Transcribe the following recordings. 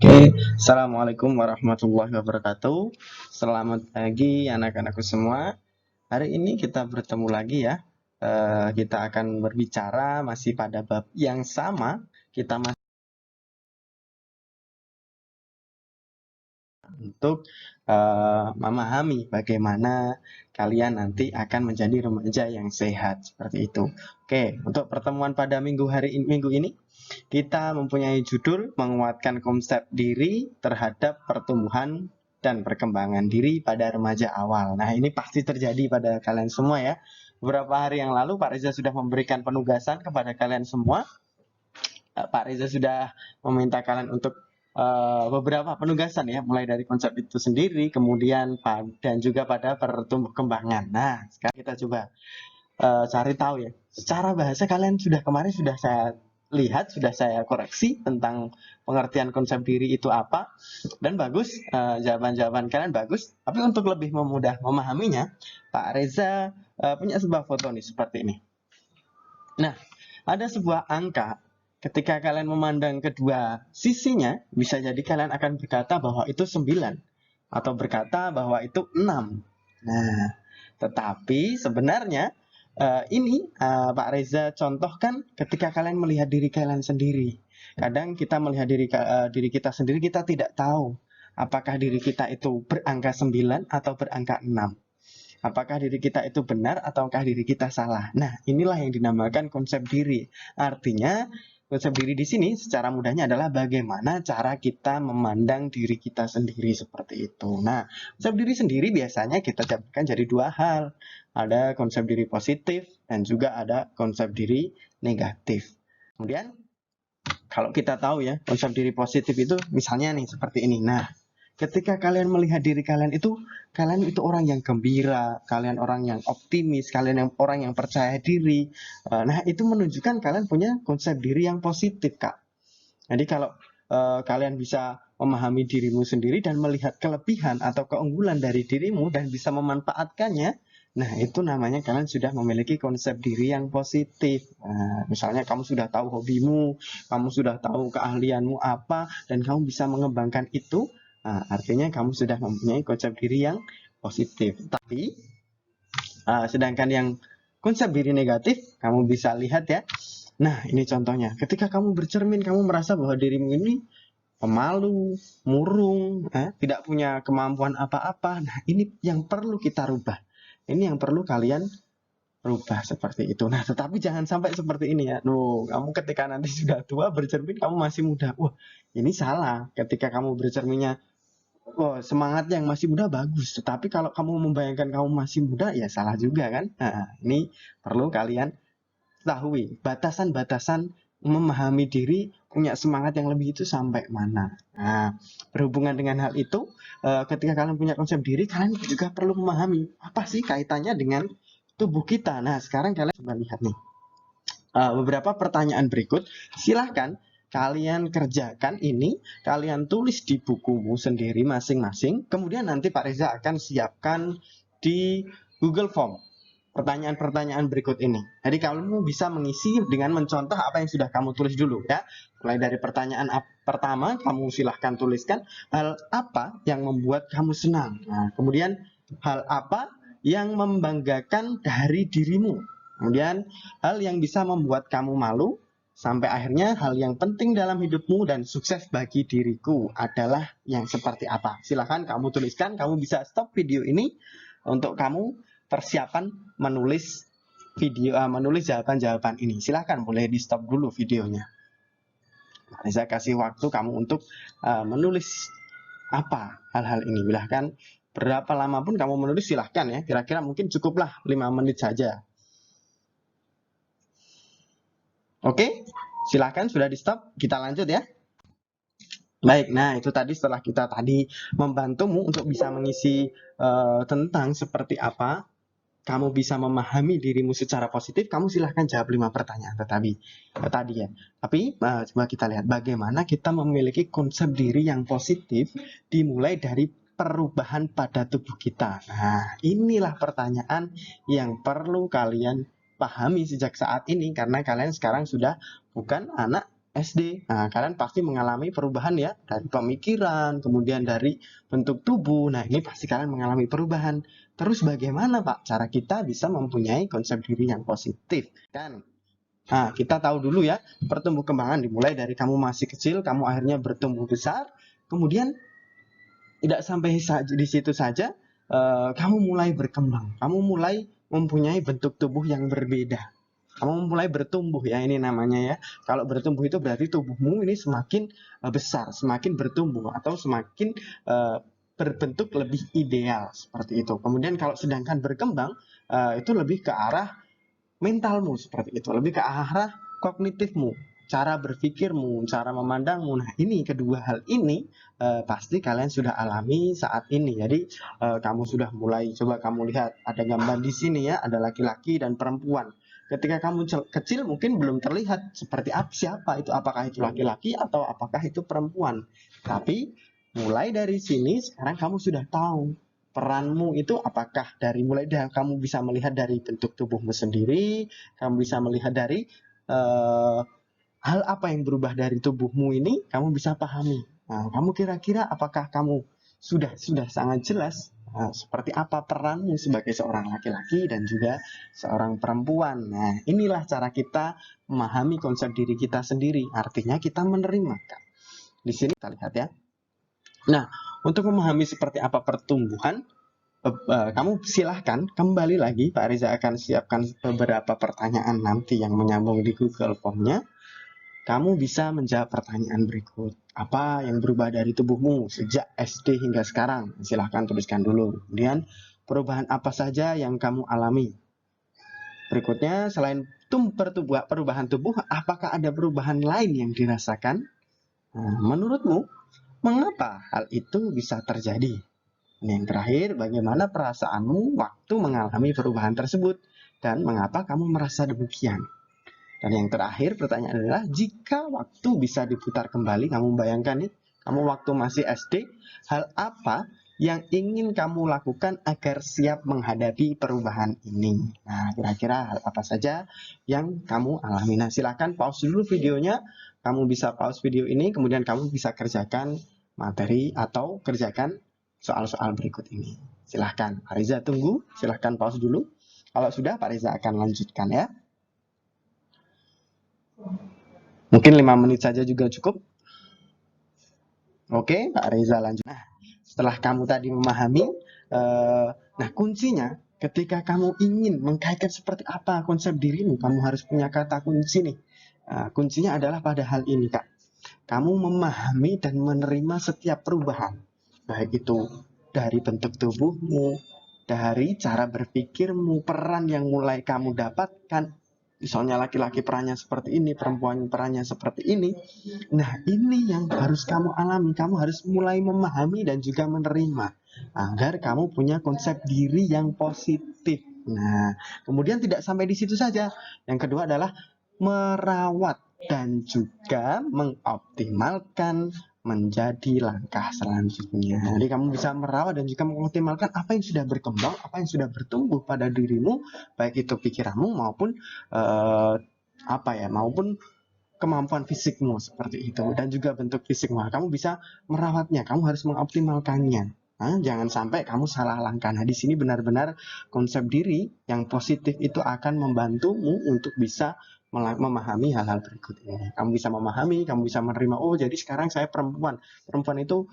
Oke, Assalamualaikum warahmatullahi wabarakatuh. Selamat pagi anak-anakku semua. Hari ini kita bertemu lagi ya. Kita akan berbicara masih pada bab yang sama. Kita masih untuk memahami bagaimana kalian nanti akan menjadi remaja yang sehat seperti itu. Oke, untuk pertemuan pada minggu ini kita mempunyai judul menguatkan konsep diri terhadap pertumbuhan dan perkembangan diri pada remaja awal. Nah, ini pasti terjadi pada kalian semua ya. Beberapa hari yang lalu Pak Reza sudah memberikan penugasan kepada kalian semua. Pak Reza sudah meminta kalian untuk beberapa penugasan ya, mulai dari konsep itu sendiri, kemudian dan juga pada pertumbuh kembangan. Nah, sekarang kita coba cari tahu ya. Secara bahasa kalian kemarin sudah saya lihat, sudah saya koreksi tentang pengertian konsep diri itu apa, dan bagus, jawaban-jawaban kalian bagus. Tapi untuk lebih memudah memahaminya, Pak Reza punya sebuah foto nih seperti ini. Nah, ada sebuah angka. Ketika kalian memandang kedua sisinya, bisa jadi kalian akan berkata bahwa itu 9 atau berkata bahwa itu 6. Nah, tetapi sebenarnya ini Pak Reza contohkan ketika kalian melihat diri kalian sendiri. Kadang kita melihat diri kita sendiri, kita tidak tahu apakah diri kita itu berangka 9 atau berangka 6. Apakah diri kita itu benar ataukah diri kita salah? Nah, inilah yang dinamakan konsep diri. Artinya, konsep diri di sini secara mudahnya adalah bagaimana cara kita memandang diri kita sendiri seperti itu. Nah, konsep diri sendiri biasanya kita jabarkan jadi dua hal. Ada konsep diri positif dan juga ada konsep diri negatif. Kemudian, kalau kita tahu ya, konsep diri positif itu misalnya nih seperti ini. Nah, ketika kalian melihat diri kalian itu orang yang gembira, kalian orang yang optimis, kalian orang yang percaya diri. Nah, itu menunjukkan kalian punya konsep diri yang positif, Kak. Jadi kalau kalian bisa memahami dirimu sendiri dan melihat kelebihan atau keunggulan dari dirimu dan bisa memanfaatkannya, nah itu namanya kalian sudah memiliki konsep diri yang positif. Nah, misalnya kamu sudah tahu hobimu, kamu sudah tahu keahlianmu apa, dan kamu bisa mengembangkan itu, nah, artinya kamu sudah mempunyai konsep diri yang positif. Tapi sedangkan yang konsep diri negatif, kamu bisa lihat ya. Nah, ini contohnya. Ketika kamu bercermin, kamu merasa bahwa dirimu ini pemalu, murung, tidak punya kemampuan apa-apa. Nah, ini yang perlu kita rubah. Ini yang perlu kalian rubah seperti itu. Nah, tetapi jangan sampai seperti ini ya. Kamu ketika nanti sudah tua bercermin, kamu masih muda. Wah, ini salah. Ketika kamu bercerminnya, semangat yang masih muda bagus. Tetapi kalau kamu membayangkan kamu masih muda, ya salah juga kan. Nah, ini perlu kalian ketahui batasan-batasan memahami diri, punya semangat yang lebih itu sampai mana. Nah, berhubungan dengan hal itu, ketika kalian punya konsep diri, kalian juga perlu memahami apa sih kaitannya dengan tubuh kita. Nah, sekarang kalian coba lihat nih beberapa pertanyaan berikut. Silahkan kalian kerjakan ini, kalian tulis di bukumu sendiri masing-masing. Kemudian nanti Pak Reza akan siapkan di Google Form pertanyaan-pertanyaan berikut ini. Jadi kamu bisa mengisi dengan mencontoh apa yang sudah kamu tulis dulu ya. Mulai dari pertanyaan pertama, kamu silahkan tuliskan hal apa yang membuat kamu senang. Nah, kemudian hal apa yang membanggakan dari dirimu. Kemudian hal yang bisa membuat kamu malu. Sampai akhirnya hal yang penting dalam hidupmu dan sukses bagi diriku adalah yang seperti apa. Silahkan kamu tuliskan, kamu bisa stop video ini untuk kamu persiapan menulis menulis jawaban-jawaban ini. Silahkan boleh di stop dulu videonya. Saya kasih waktu kamu untuk menulis apa hal-hal ini. Silahkan berapa lama pun kamu menulis silahkan ya. Kira-kira mungkin cukuplah 5 menit saja. Oke, silahkan sudah di stop. Kita lanjut ya. Baik, nah itu tadi setelah kita tadi membantumu untuk bisa mengisi tentang seperti apa kamu bisa memahami dirimu secara positif, kamu silahkan jawab 5 pertanyaan tadi ya. Tapi coba kita lihat bagaimana kita memiliki konsep diri yang positif dimulai dari perubahan pada tubuh kita. Nah, inilah pertanyaan yang perlu kalian pahami sejak saat ini karena kalian sekarang sudah bukan anak SD. Nah, kalian pasti mengalami perubahan ya, dari pemikiran, kemudian dari bentuk tubuh. Nah, ini pasti kalian mengalami perubahan. Terus bagaimana Pak cara kita bisa mempunyai konsep diri yang positif? Dan nah, kita tahu dulu ya, pertumbuh kembangan dimulai dari kamu masih kecil, kamu akhirnya bertumbuh besar, kemudian tidak sampai di situ saja, kamu mulai berkembang, kamu mulai mempunyai bentuk tubuh yang berbeda. Kamu mulai bertumbuh ya, ini namanya ya. Kalau bertumbuh itu berarti tubuhmu ini semakin besar, semakin bertumbuh atau semakin berbentuk lebih ideal seperti itu. Kemudian kalau sedangkan berkembang itu lebih ke arah mentalmu seperti itu, lebih ke arah kognitifmu, cara berpikirmu, cara memandangmu. Nah, ini kedua hal ini pasti kalian sudah alami saat ini. Jadi kamu sudah mulai, coba kamu lihat ada gambar di sini ya, ada laki-laki dan perempuan. Ketika kamu kecil mungkin belum terlihat seperti siapa itu, apakah itu laki-laki atau apakah itu perempuan. Tapi mulai dari sini sekarang kamu sudah tahu peranmu itu apakah dari mulai dari kamu bisa melihat dari bentuk tubuhmu sendiri, kamu bisa melihat dari hal apa yang berubah dari tubuhmu ini, kamu bisa pahami. Nah, kamu kira-kira apakah kamu sudah sangat jelas seperti apa peranmu sebagai seorang laki-laki dan juga seorang perempuan. Nah, inilah cara kita memahami konsep diri kita sendiri. Artinya kita menerima. Di sini kita lihat ya. Nah, untuk memahami seperti apa pertumbuhan, kamu silahkan kembali lagi, Pak Riza akan siapkan beberapa pertanyaan nanti yang menyambung di Google Form-nya. Kamu bisa menjawab pertanyaan berikut. Apa yang berubah dari tubuhmu sejak SD hingga sekarang? Silahkan tuliskan dulu. Kemudian, perubahan apa saja yang kamu alami? Berikutnya, selain perubahan tubuh, apakah ada perubahan lain yang dirasakan? Nah, menurutmu, mengapa hal itu bisa terjadi? Yang terakhir, bagaimana perasaanmu waktu mengalami perubahan tersebut? Dan mengapa kamu merasa demikian? Dan yang terakhir, pertanyaan adalah, jika waktu bisa diputar kembali, kamu bayangkan nih, kamu waktu masih SD, hal apa yang ingin kamu lakukan agar siap menghadapi perubahan ini? Nah, kira-kira hal apa saja yang kamu alami? Nah, silakan pause dulu videonya. Kamu bisa pause video ini, kemudian kamu bisa kerjakan materi atau kerjakan soal-soal berikut ini. Silahkan, Pak Riza tunggu. Silahkan pause dulu. Kalau sudah, Pak Riza akan lanjutkan ya. Mungkin 5 menit saja juga cukup. Oke, Pak Reza lanjut. Nah, setelah kamu tadi memahami, nah kuncinya ketika kamu ingin mengkaitkan seperti apa konsep dirimu, kamu harus punya kata kunci nih. Kuncinya adalah pada hal ini, Kak. Kamu memahami dan menerima setiap perubahan, baik itu dari bentuk tubuhmu, dari cara berpikirmu, peran yang mulai kamu dapatkan. Misalnya laki-laki perannya seperti ini, perempuan perannya seperti ini. Nah, ini yang harus kamu alami. Kamu harus mulai memahami dan juga menerima agar kamu punya konsep diri yang positif. Nah, kemudian tidak sampai di situ saja. Yang kedua adalah merawat dan juga mengoptimalkan menjadi langkah selanjutnya. Jadi kamu bisa merawat dan juga mengoptimalkan apa yang sudah berkembang, apa yang sudah bertumbuh pada dirimu, baik itu pikiranmu maupun maupun kemampuan fisikmu seperti itu, dan juga bentuk fisikmu. Kamu bisa merawatnya, kamu harus mengoptimalkannya. Nah, jangan sampai kamu salah langkah. Nah, di sini benar-benar konsep diri yang positif itu akan membantumu untuk bisa memahami hal-hal berikut ini. Kamu bisa memahami, kamu bisa menerima, oh jadi sekarang saya perempuan. Perempuan itu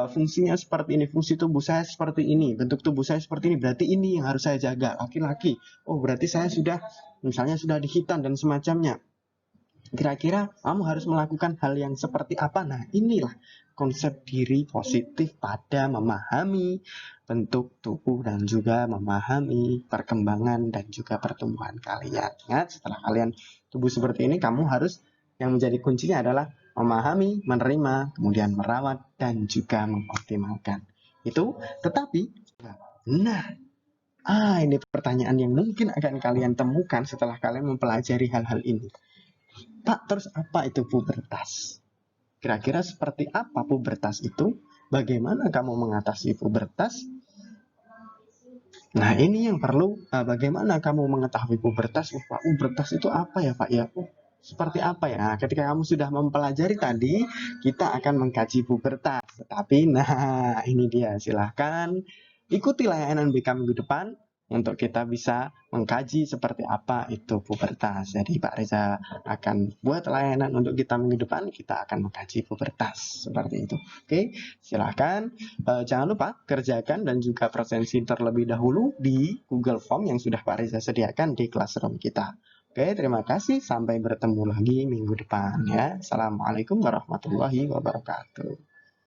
fungsinya seperti ini, fungsi tubuh saya seperti ini, bentuk tubuh saya seperti ini, berarti ini yang harus saya jaga. Laki-laki, oh berarti saya sudah, misalnya sudah dihitan dan semacamnya. Kira-kira kamu harus melakukan hal yang seperti apa? Nah, inilah konsep diri positif pada memahami bentuk tubuh dan juga memahami perkembangan dan juga pertumbuhan kalian. Ingat, setelah kalian tubuh seperti ini, kamu harus, yang menjadi kuncinya adalah memahami, menerima, kemudian merawat, dan juga mengoptimalkan. Itu, tetapi, nah, ini pertanyaan yang mungkin akan kalian temukan setelah kalian mempelajari hal-hal ini. Pak, terus apa itu pubertas? Kira-kira seperti apa pubertas itu? Bagaimana kamu mengatasi pubertas? Nah, ini yang perlu, bagaimana kamu mengetahui pubertas? Pak, pubertas itu apa ya, Pak? Ya, seperti apa ya? Ketika kamu sudah mempelajari tadi, kita akan mengkaji pubertas. Tapi, nah ini dia. Silahkan ikuti layanan BK minggu depan untuk kita bisa mengkaji seperti apa itu pubertas. Jadi Pak Reza akan buat layanan untuk kita minggu depan, kita akan mengkaji pubertas seperti itu. Oke, silahkan. Jangan lupa kerjakan dan juga presensi terlebih dahulu di Google Form yang sudah Pak Reza sediakan di Classroom kita. Oke, terima kasih. Sampai bertemu lagi minggu depan ya. Assalamualaikum warahmatullahi wabarakatuh.